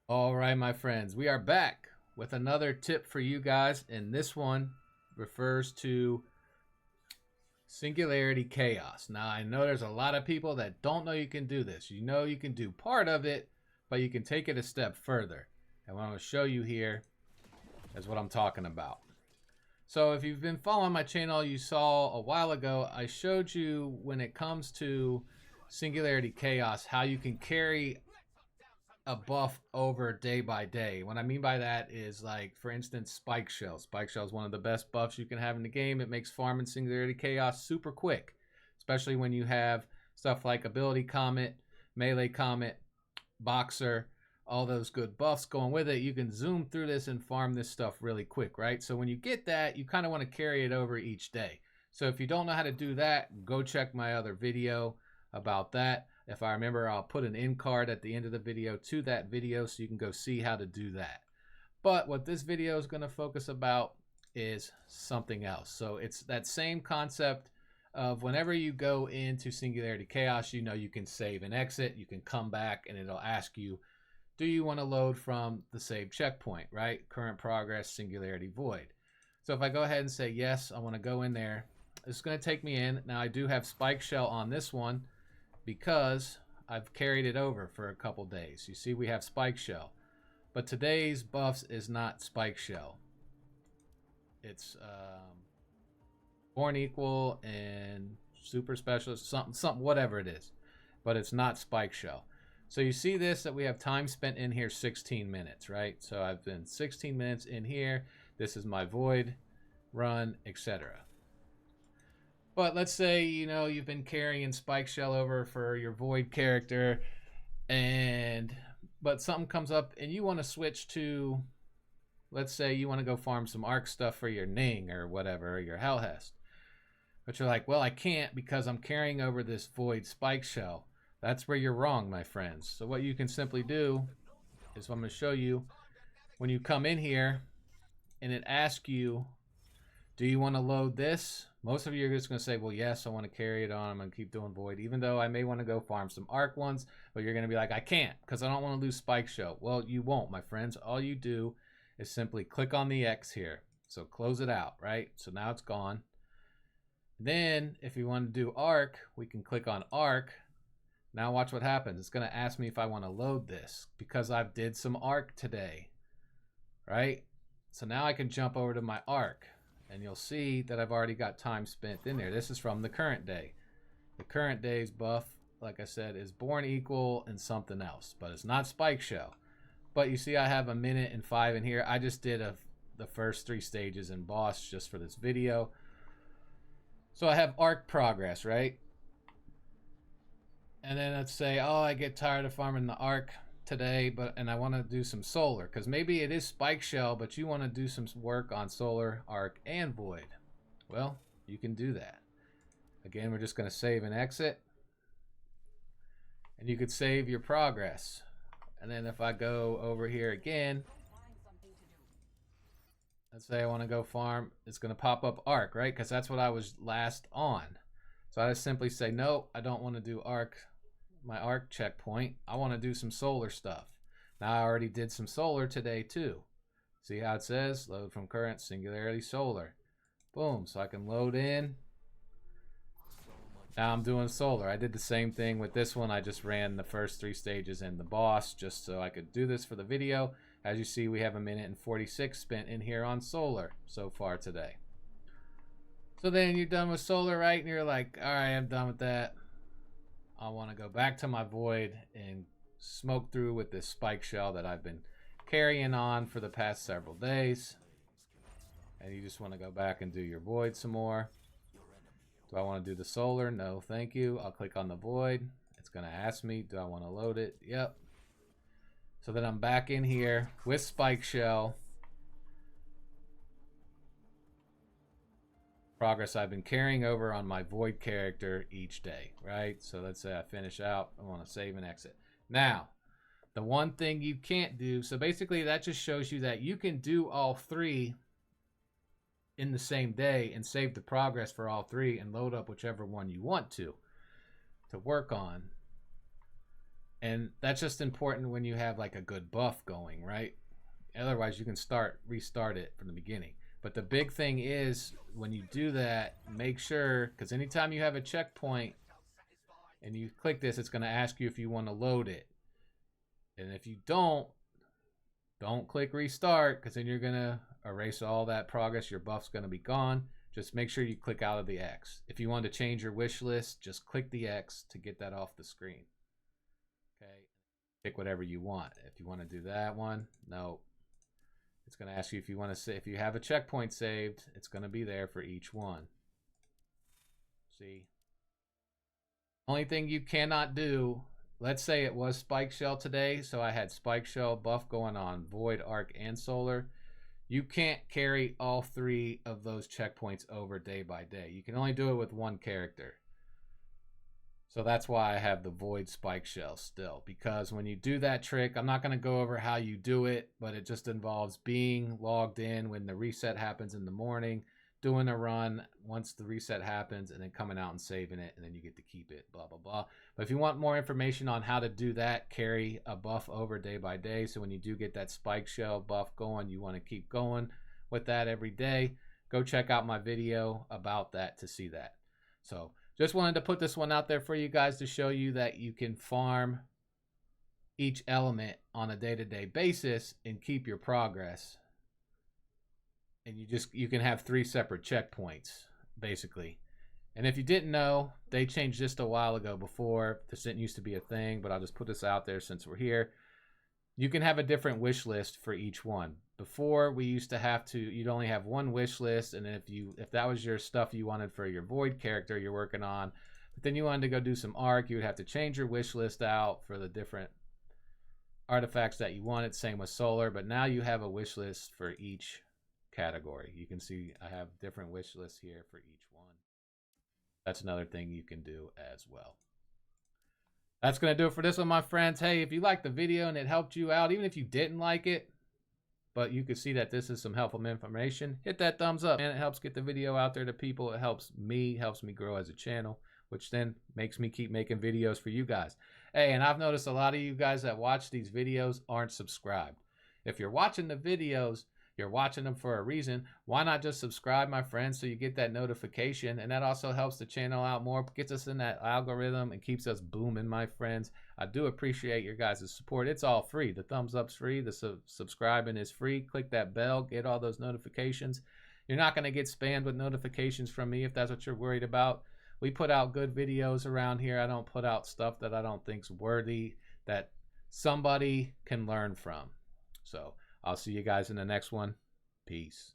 All right, my friends, we are back with another tip for you guys, and this one refers to Singularity Chaos. Now, I know there's a lot of people that don't know you can do this. You know you can do part of it, but you can take it a step further. And what I'm going to show you here is what I'm talking about. So if you've been following my channel, you saw a while ago, I showed you when it comes to Singularity Chaos, how you can carry a buff over day by day. What I mean by that is, like, for instance, Spike Shell. Spike Shell is one of the best buffs you can have in the game. It makes farming Singularity Chaos super quick, especially when you have stuff like Ability Comet, Melee Comet, Boxer, all those good buffs going with it. You can zoom through this and farm this stuff really quick, right? So when you get that, you kind of want to carry it over each day. So if you don't know how to do that, go check my other video about that. If I remember, I'll put an end card at the end of the video to that video so you can go see how to do that. But what this video is going to focus about is something else. So it's that same concept of whenever you go into Singularity Chaos, you know you can save and exit. You can come back and it'll ask you, do you want to load from the save checkpoint, right? Current progress, Singularity Void. So if I go ahead and say yes, I want to go in there. It's going to take me in. Now I do have Spike Shell on this one, because I've carried it over for a couple days. You see we have Spike Shell. But today's buffs is not Spike Shell. It's Born Equal and Super Specialist, something, whatever it is. But it's not Spike Shell. So you see this, that we have time spent in here 16 minutes, right? So I've been 16 minutes in here. This is my Void run, etc. But let's say, you know, you've been carrying Spike Shell over for your Void character, but something comes up and you want to switch to, let's say you want to go farm some Arc stuff for your Ning or whatever, or your Hellhest. But you're like, well, I can't because I'm carrying over this Void Spike Shell. That's where you're wrong, my friends. So what you can simply do is, what I'm going to show you, when you come in here and it asks you, do you want to load this? Most of you are just going to say, well, yes, I want to carry it on. I'm going to keep doing Void, even though I may want to go farm some Arc ones. But you're going to be like, I can't because I don't want to lose Spike Shell. Well, you won't, my friends. All you do is simply click on the X here. So close it out, right? So now it's gone. Then if you want to do Arc, we can click on Arc. Now watch what happens. It's going to ask me if I want to load this because I've did some Arc today, right? So now I can jump over to my Arc. And you'll see that I've already got time spent in there. This is from the current day. The current day's buff, like I said, is Born Equal and something else. But it's not Spike Shell. But you see I have 1 minute and 5 in here. I just did the first 3 stages in boss just for this video. So I have Arc progress, right? And then let's say, oh, I get tired of farming the Arc today, and I want to do some solar, because maybe it is Spike Shell, but you want to do some work on solar, Arc, and Void. Well, you can do that. Again, we're just going to save and exit, and you could save your progress. And then if I go over here again, let's say I want to go farm, it's going to pop up Arc, right? Because that's what I was last on. So I just simply say, no, I don't want to do Arc, my Arc checkpoint. I want to do some solar stuff. Now I already did some solar today too. See how it says load from current Singularity Solar. Boom, so I can load in. Now I'm doing solar. I did the same thing with this one. I just ran the first 3 stages in the boss just so I could do this for the video. As you see, we have 1 minute and 46 spent in here on solar so far today. So then you're done with solar, right? And you're like, all right, I'm done with that. I want to go back to my Void and smoke through with this Spike Shell that I've been carrying on for the past several days. And you just want to go back and do your Void some more. Do I want to do the solar? No, thank you. I'll click on the Void. It's going to ask me, do I want to load it? Yep. So then I'm back in here with Spike Shell. Progress I've been carrying over on my Void character each day, right? So let's say I finish out. I want to save and exit. Now, the one thing you can't do, so basically that just shows you that you can do all 3 in the same day and save the progress for all 3 and load up whichever one you want to work on. And that's just important when you have like a good buff going, right? Otherwise you can restart it from the beginning. But the big thing is when you do that, make sure, because anytime you have a checkpoint and you click this, it's going to ask you if you want to load it. And if you don't click restart, because then you're going to erase all that progress. Your buff's going to be gone. Just make sure you click out of the X. If you want to change your wish list, just click the X to get that off the screen. Okay. Pick whatever you want. If you want to do that one, no. It's going to ask you if you want to say, if you have a checkpoint saved, it's going to be there for each one. See? Only thing you cannot do, let's say it was Spike Shell today, so I had Spike Shell buff going on Void, Arc, and Solar. You can't carry all 3 of those checkpoints over day by day. You can only do it with one character. So that's why I have the Void Spike Shell still. Because when you do that trick, I'm not going to go over how you do it, but it just involves being logged in when the reset happens in the morning, doing a run once the reset happens, and then coming out and saving it, and then you get to keep it, blah, blah, blah. But if you want more information on how to do that, carry a buff over day by day. So when you do get that Spike Shell buff going, you want to keep going with that every day. Go check out my video about that to see that. So just wanted to put this one out there for you guys to show you that you can farm each element on a day-to-day basis and keep your progress. And you can have 3 separate checkpoints, basically. And if you didn't know, they changed this a while ago. Before, this didn't used to be a thing, but I'll just put this out there since we're here. You can have a different wish list for each one. Before, we used to have to, you'd only have one wish list, and if that was your stuff you wanted for your Void character you're working on, but then you wanted to go do some Arc, you would have to change your wish list out for the different artifacts that you wanted. Same with Solar, but now you have a wish list for each category. You can see I have different wish lists here for each one. That's another thing you can do as well. That's going to do it for this one, my friends. Hey, if you liked the video and it helped you out, even if you didn't like it, but you can see that this is some helpful information, hit that thumbs up, and it helps get the video out there to people. It helps me grow as a channel, which then makes me keep making videos for you guys. Hey, and I've noticed a lot of you guys that watch these videos aren't subscribed. If you're watching the videos, you're watching them for a reason. Why not just subscribe, my friends, so you get that notification? And that also helps the channel out more, gets us in that algorithm, and keeps us booming, my friends. I do appreciate your guys' support. It's all free. The thumbs up's free. The subscribing is free. Click that bell. Get all those notifications. You're not going to get spammed with notifications from me if that's what you're worried about. We put out good videos around here. I don't put out stuff that I don't think's worthy, that somebody can learn from. So I'll see you guys in the next one. Peace.